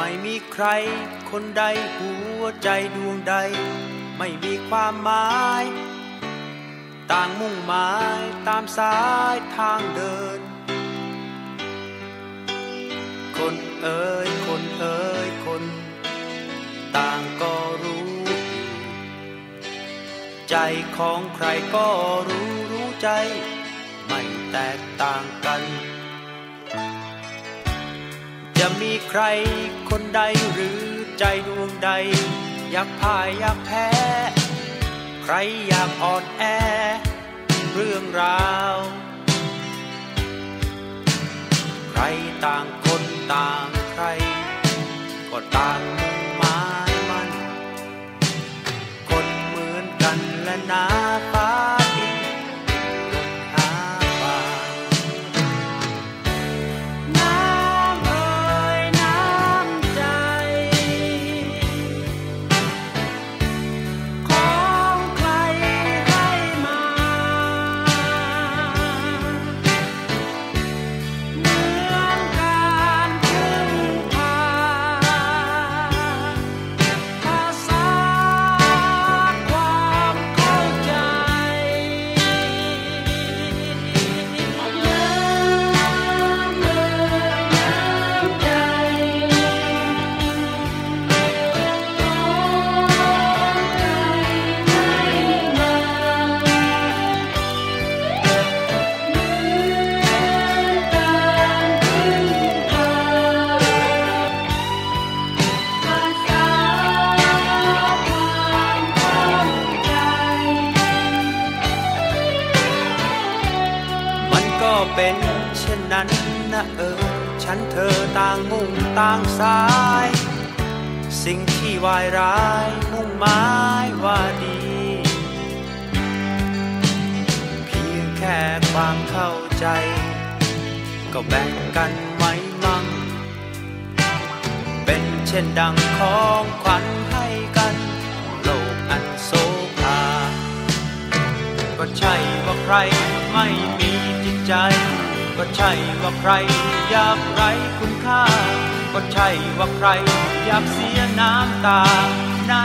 ไม่มีใครคนใดหัวใจดวงใดไม่มีความหมายต่างมุ่งหมายตามสายทางเดินคนเอ่ยคนเอ่ยคนต่างก็รู้อยู่ใจของใครก็รู้ใจไม่แตกต่างกันจะมีใครคนใดหรือใจดวงใดอยากพ่ายอยากแพ้ใครอยากอ่อนแอเรื่องราวใครต่างคนต่างใครก็ต่างมุ่งหมายมันคนเหมือนกันและนาฟ้าดินหาป่าน้ำเอ่ยน้ำใจของใครให้มาเหมือนการพึ่งพาภาษาความเข้าใจมันก็เป็นเช่นนั้นนะฉันเธอต่างมุ่งต่างสายสิ่งที่วายร้ายมุ่งหมายว่าดีเพียงแค่ความเข้าใจก็แบ่งกันไว้มั่งเป็นเช่นดังของขวัญให้กันโลกอันโสภาก็ใช่ว่าใครไม่มีจิตใจก็ใช่ว่าใครอยากไร้คุณค่าก็ใช่ว่าใครอยากเสียน้ำตานะ